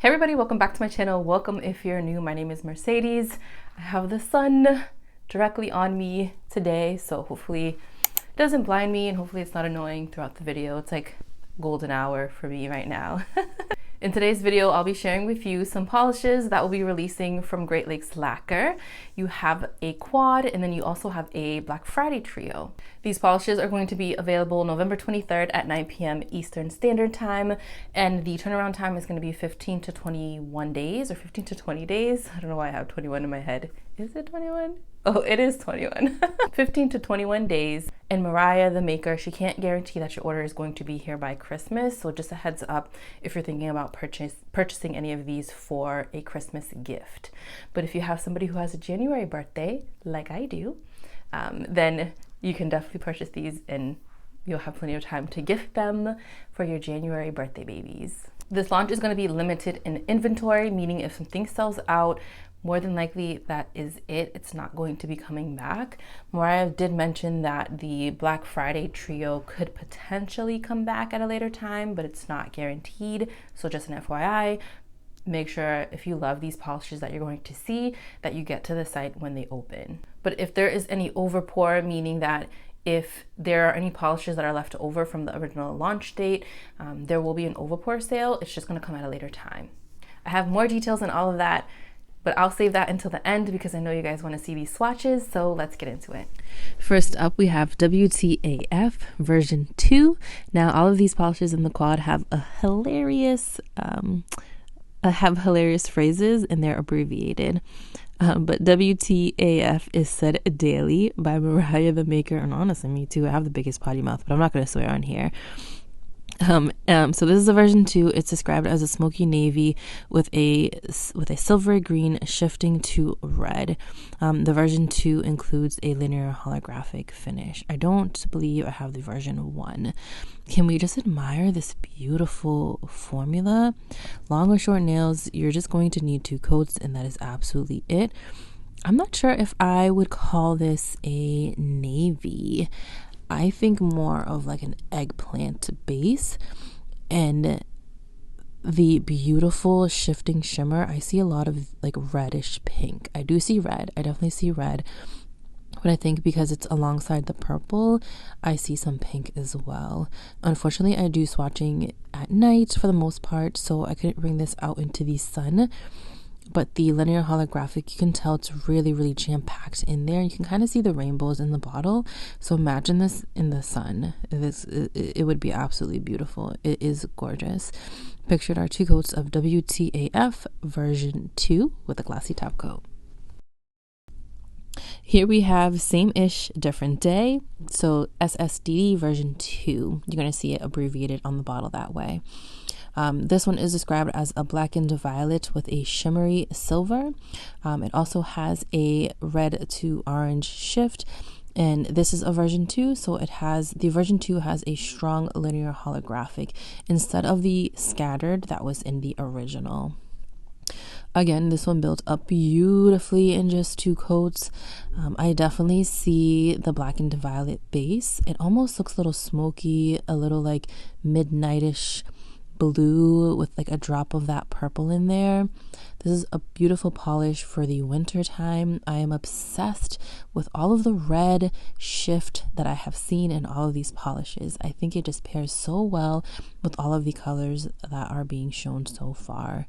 Hey everybody, welcome back to my channel. Welcome if you're new. My name is Mercedes. I have the sun directly on me today, so hopefully it doesn't blind me and hopefully it's not annoying throughout the video. It's like golden hour for me right now. In today's video, I'll be sharing with you some polishes that will be releasing from Great Lakes Lacquer. You have a quad and then you also have a Black Friday trio. These polishes are going to be available November 23rd at 9 p.m. Eastern Standard Time, and the turnaround time is going to be 15 to 21 days or 15 to 20 days. I don't know why I have 21 in my head. Is it 21? Oh, it is 21. 15 to 21 days. And Mariah, the maker, she can't guarantee that your order is going to be here by Christmas. So just a heads up if you're thinking about purchasing any of these for a Christmas gift. But if you have somebody who has a January birthday, like I do, then you can definitely purchase these and you'll have plenty of time to gift them for your January birthday babies. This launch is going to be limited in inventory, meaning if something sells out, more than likely that is it. It's not going to be coming back. Mariah did mention that the Black Friday trio could potentially come back at a later time, but it's not guaranteed. So just an FYI, make sure if you love these polishes that you're going to see, that you get to the site when they open. But if there is any overpour, meaning that if there are any polishes that are left over from the original launch date, there will be an overpour sale. It's just going to come at a later time. I have more details on all of that, but I'll save that until the end because I know you guys want to see these swatches, so let's get into it. First up, we have WTAF version 2. Now, all of these polishes in the quad have a hilarious phrases and they're abbreviated. But WTAF is said daily by Mariah the maker, and honestly me too. I have the biggest potty mouth, but I'm not going to swear on here. So this is a version 2. It's described as a smoky navy with a silvery green shifting to red. The version 2 includes a linear holographic finish. I don't believe I have the version 1. Can we just admire this beautiful formula? Long or short nails, you're just going to need 2 coats, and that is absolutely it. I'm not sure if I would call this a navy. I think more of like an eggplant base, and the beautiful shifting shimmer. I see a lot of like reddish pink. I do see red. I definitely see red. But I think because it's alongside the purple, I see some pink as well. Unfortunately, I do swatching at night for the most part, so I couldn't bring this out into the sun. But the linear holographic, you can tell it's really, really jam-packed in there. You can kind of see the rainbows in the bottle. So imagine this in the sun. It would be absolutely beautiful. It is gorgeous. Pictured are 2 coats of WTAF version 2 with a glassy top coat. Here we have Sameish Different Day. So SSDD version 2. You're going to see it abbreviated on the bottle that way. This one is described as a blackened violet with a shimmery silver. It also has a red to orange shift, and this is a version 2, so the version 2 has a strong linear holographic instead of the scattered that was in the original. Again, this one built up beautifully in just 2 coats. I definitely see the blackened violet base. It almost looks a little smoky, a little like midnightish blue with like a drop of that purple in there. This is a beautiful polish for the winter time. I am obsessed with all of the red shift that I have seen in all of these polishes. I think it just pairs so well with all of the colors that are being shown so far.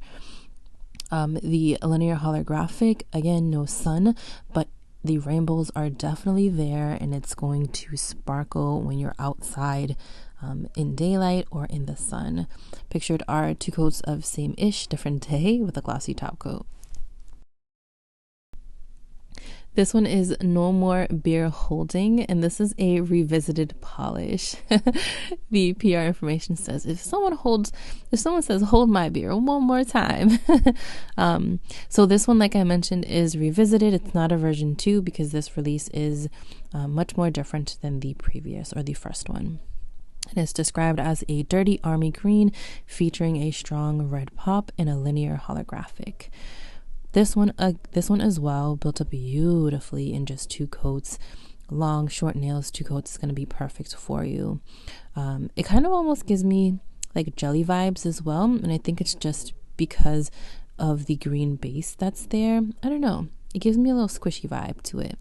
The linear holographic, again, no sun, but the rainbows are definitely there, and it's going to sparkle when you're outside in daylight or in the sun. Pictured are 2 coats of Sameish Different Day with a glossy top coat. This one is No More Beer Holding, and this is a revisited polish. The PR information says, if someone says, hold my beer one more time. So this one, like I mentioned, is revisited. It's not a version 2 because this release is much more different than the previous or the first one. It is described as a dirty army green featuring a strong red pop and a linear holographic. This one as well built up beautifully in just 2 coats. Long, short nails, 2 coats is going to be perfect for you. It kind of almost gives me like jelly vibes as well, and I think it's just because of the green base that's there. I don't know. It gives me a little squishy vibe to it.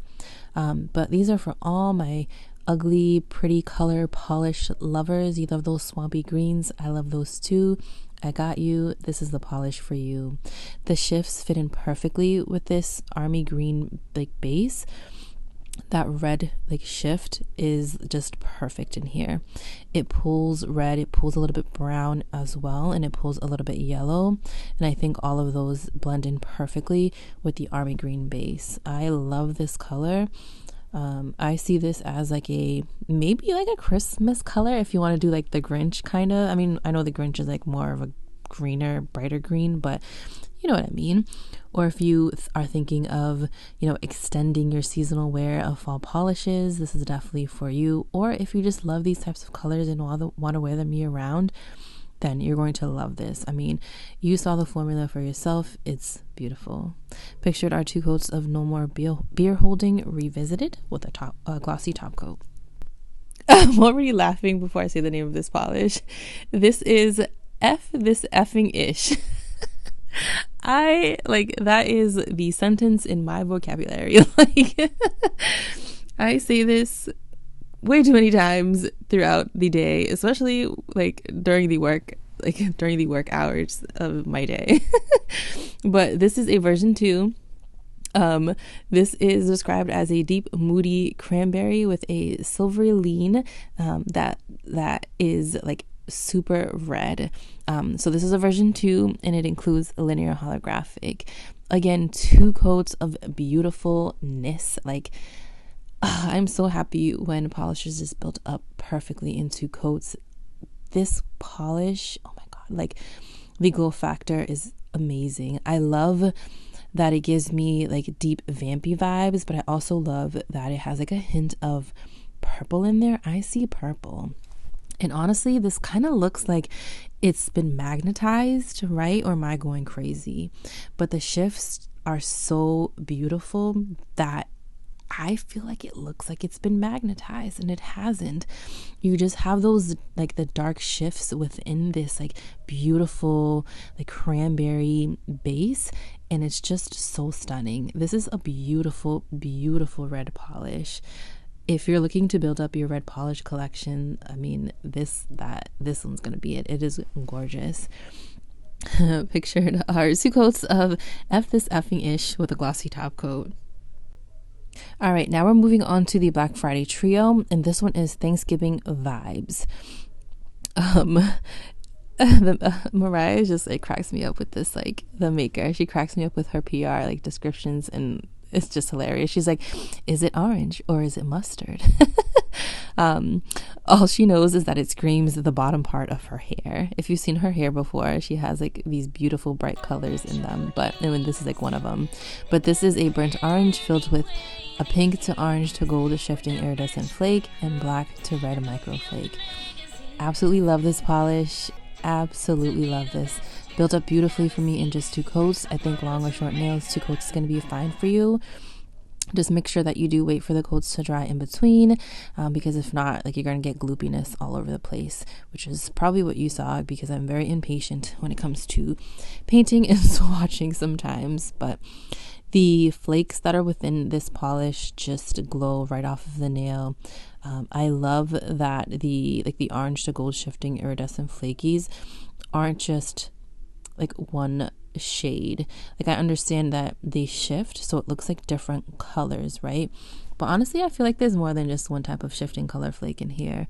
But these are for all my ugly, pretty color polish lovers. You love those swampy greens. I love those too. I got you. This is the polish for you. The shifts fit in perfectly with this army green like base. That red like shift is just perfect in here. It pulls red, it pulls a little bit brown as well, and it pulls a little bit yellow, and I think all of those blend in perfectly with the army green base. I love this color. I see this as like maybe like a Christmas color if you want to do like the Grinch kind of. I mean, I know the Grinch is like more of a greener, brighter green, but you know what I mean. Or if you are thinking of, you know, extending your seasonal wear of fall polishes, this is definitely for you. Or if you just love these types of colors and want to wear them year round, then you're going to love this. I mean, you saw the formula for yourself. It's beautiful. Pictured are 2 coats of No More Beer Holding Revisited with a glossy top coat. I'm already laughing before I say the name of this polish. This is this effing ish. That is the sentence in my vocabulary. Like, I say this way too many times throughout the day, especially like during the work hours of my day. But this is a version 2. This is described as a deep moody cranberry with a silvery lean that is like super red. So this is a version 2, and it includes a linear holographic. Again, 2 coats of beautifulness. Like, I'm so happy when polishes is built up perfectly in 2 coats. This polish, oh my god, like the glow factor is amazing. I love that it gives me like deep vampy vibes, but I also love that it has like a hint of purple in there. I see purple. And honestly, this kind of looks like it's been magnetized, right? Or am I going crazy? But the shifts are so beautiful that I feel like it looks like it's been magnetized, and it hasn't. You just have those like the dark shifts within this like beautiful like cranberry base, and it's just so stunning. This is a beautiful, beautiful red polish. If you're looking to build up your red polish collection, I mean, this one's gonna be it. It is gorgeous. Pictured are 2 coats of this effing ish with a glossy top coat. All right, now we're moving on to the Black Friday trio, and this one is Thanksgiving vibes. Mariah just like cracks me up with this, like the maker. She cracks me up with her PR like descriptions, and it's just hilarious. She's like, is it orange or is it mustard? All she knows is that it screams the bottom part of her hair. If you've seen her hair before, she has like these beautiful bright colors in them, but I mean, this is like one of them. But this is a burnt orange filled with a pink to orange to gold shifting iridescent flake and black to red micro flake. Absolutely love this polish. Absolutely love this. Built up beautifully for me in just 2 coats. I think long or short nails, 2 coats is going to be fine for you. Just make sure that you do wait for the coats to dry in between, because if not, like, you're going to get gloopiness all over the place, which is probably what you saw, because I'm very impatient when it comes to painting and swatching sometimes. But the flakes that are within this polish just glow right off of the nail. I love that the orange to gold shifting iridescent flakies aren't just like one shade. Like, I understand that they shift, so it looks like different colors, right? But honestly, I feel like there's more than just one type of shifting color flake in here.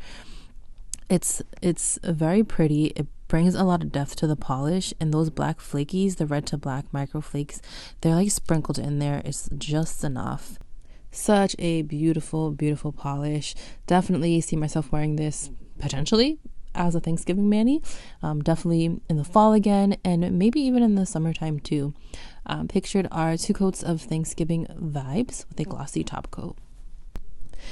It's very pretty. It brings a lot of depth to the polish, and those black flakies, the red to black micro flakes, they're like sprinkled in there. It's just enough. Such a beautiful, beautiful polish. Definitely see myself wearing this potentially as a Thanksgiving mani. Definitely in the fall again, and maybe even in the summertime too. Pictured are 2 coats of Thanksgiving vibes with a glossy top coat.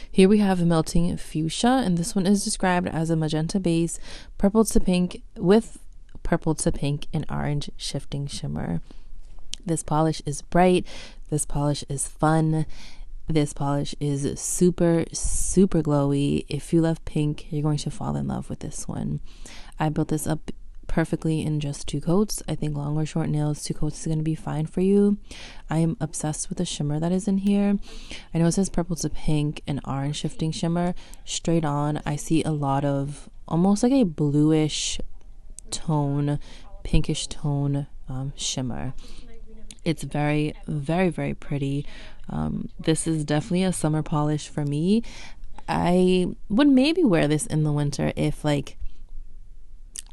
Here we have Melting Fuchsia, and this one is described as a magenta base, purple to pink with purple to pink and orange shifting shimmer. This polish is bright. This polish is fun. This polish is super, super glowy. If you love pink, you're going to fall in love with this one. I built this up perfectly in just 2 coats. I think long or short nails, 2 coats is going to be fine for you. I am obsessed with the shimmer that is in here. I know it says purple to pink and orange shifting shimmer. Straight on, I see a lot of almost like a bluish tone, pinkish tone shimmer. It's very, very, very pretty. This is definitely a summer polish for me. I would maybe wear this in the winter if like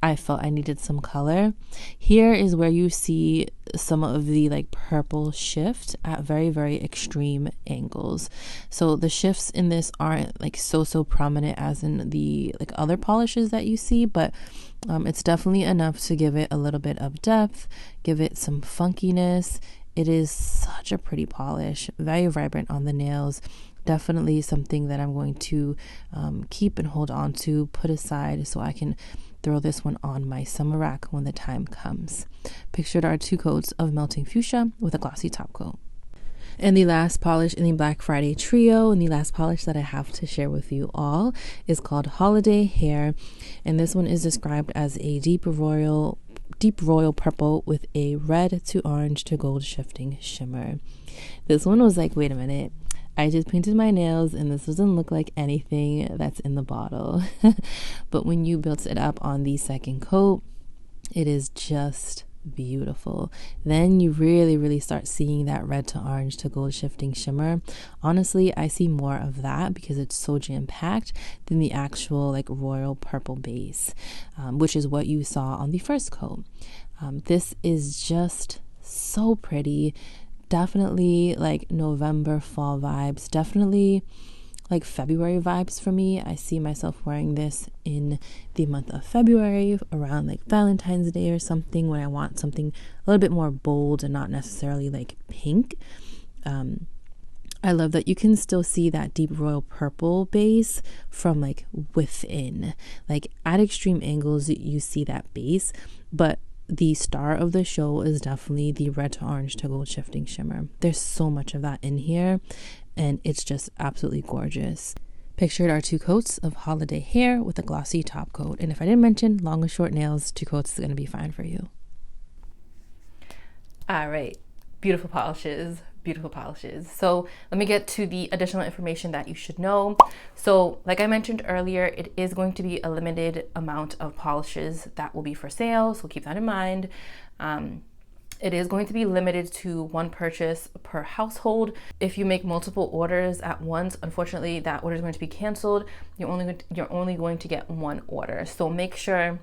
I felt I needed some color. Here is where you see some of the like purple shift at very, very extreme angles. So the shifts in this aren't like so prominent as in the like other polishes that you see, but it's definitely enough to give it a little bit of depth, give it some funkiness. It is such a pretty polish, very vibrant on the nails. Definitely something that I'm going to keep and hold on to, put aside so I can throw this one on my summer rack when the time comes. Pictured are 2 coats of melting fuchsia with a glossy top coat. And the last polish in the Black Friday trio, and the last polish that I have to share with you all, is called Holiday Hair. And this one is described as a deep royal purple with a red to orange to gold shifting shimmer. This one was like, wait a minute, I just painted my nails and this doesn't look like anything that's in the bottle. But when you built it up on the second coat, it is just beautiful. Then you really start seeing that red to orange to gold shifting shimmer. Honestly, I see more of that because it's so jam-packed than the actual like royal purple base, which is what you saw on the first coat. This is just so pretty. Definitely like November fall vibes, definitely like February vibes for me. I see myself wearing this in the month of February around like Valentine's Day or something, when I want something a little bit more bold and not necessarily like pink. I love that you can still see that deep royal purple base from like within, like at extreme angles you see that base, but the star of the show is definitely the red to orange to gold shifting shimmer. There's so much of that in here and it's just absolutely gorgeous. Pictured are 2 coats of Holiday Hair with a glossy top coat. And if I didn't mention long or short nails, 2 coats is going to be fine for you. All right, beautiful polishes. So let me get to the additional information that you should know. So like I mentioned earlier, it is going to be a limited amount of polishes that will be for sale, so keep that in mind. It is going to be limited to 1 purchase per household. If you make multiple orders at once, unfortunately that order is going to be canceled. You're only going to get 1 order, so make sure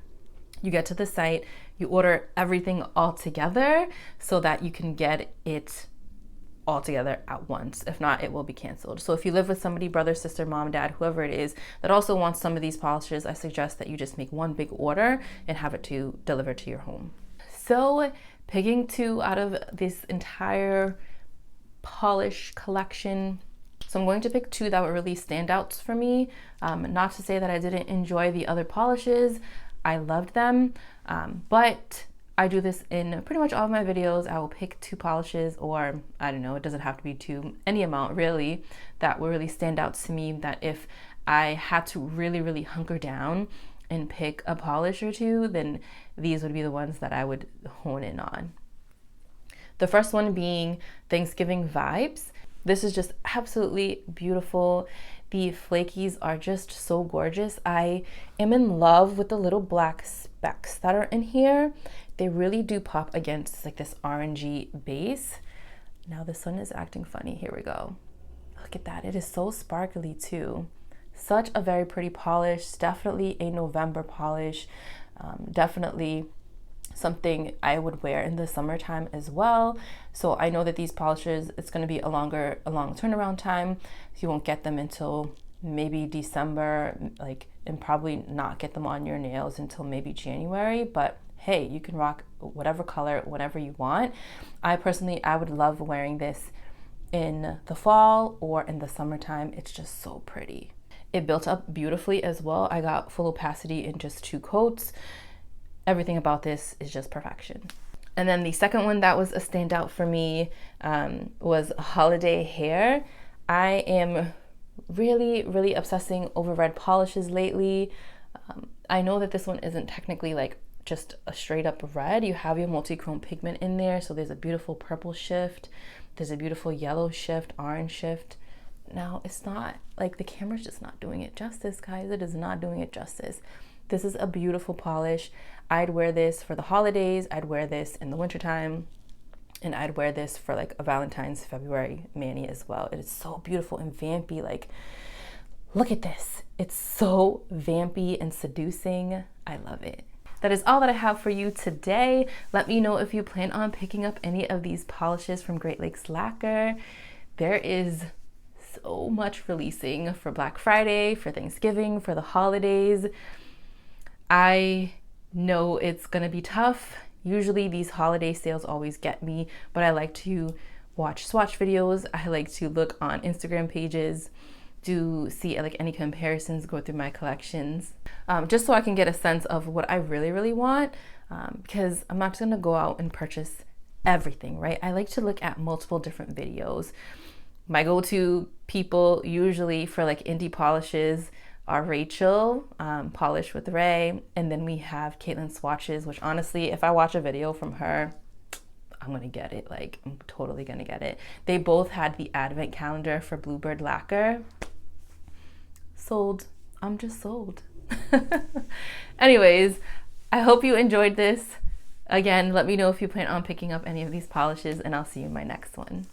you get to the site, you order everything all together so that you can get it all together at once. If not, it will be canceled. So if you live with somebody, brother, sister, mom, dad, whoever it is, that also wants some of these polishes, I suggest that you just make 1 big order and have it delivered to your home. So picking 2 out of this entire polish collection, so I'm going to pick 2 that were really standouts for me. Not to say that I didn't enjoy the other polishes. I loved them, but I do this in pretty much all of my videos. I will pick 2 polishes, or I don't know, it doesn't have to be 2, any amount really, that will really stand out to me, that if I had to really hunker down and pick a polish or 2, then these would be the ones that I would hone in on. The first one being Thanksgiving Vibes. This is just absolutely beautiful. The flakies are just so gorgeous. I am in love with the little black specks that are in here. They really do pop against like this orangey base. Now the sun is acting funny. Here we go. Look at that. It is so sparkly too. Such a very pretty polish. Definitely a November polish. Definitely something I would wear in the summertime as well. So I know that these polishes, it's going to be a long turnaround time. So you won't get them until maybe December, and probably not get them on your nails until maybe January. But hey, you can rock whatever color, whatever you want. I would love wearing this in the fall or in the summertime. It's just so pretty. It built up beautifully as well. I got full opacity in just 2 coats. Everything about this is just perfection. And then the second one that was a standout for me was Holiday Hair. I am really obsessing over red polishes lately. I know that this one isn't technically like just a straight up red. You have your multi-chrome pigment in there. So there's a beautiful purple shift. There's a beautiful yellow shift, orange shift. Now, it's not like the camera's just not doing it justice, guys. It is not doing it justice. This is a beautiful polish. I'd wear this for the holidays. I'd wear this in the wintertime. And I'd wear this for like a Valentine's February mani as well. It is so beautiful and vampy. Like, look at this. It's so vampy and seducing. I love it. That is all that I have for you today. Let me know if you plan on picking up any of these polishes from Great Lakes Lacquer. There is so much releasing for Black Friday, for Thanksgiving, for the holidays. I know it's gonna be tough. Usually these holiday sales always get me, but I like to watch swatch videos. I like to look on Instagram pages to see like any comparisons, go through my collections, just so I can get a sense of what I really want, because I'm not just gonna go out and purchase everything, right? I like to look at multiple different videos. My go-to people usually for like indie polishes are Rachel, Polish with Ray, and then we have Caitlin Swatches, which honestly, if I watch a video from her, I'm gonna get it. Like, I'm totally gonna get it. They both had the advent calendar for Bluebird Lacquer. Sold. I'm just sold. Anyways, I hope you enjoyed this. Again, let me know if you plan on picking up any of these polishes, and I'll see you in my next one.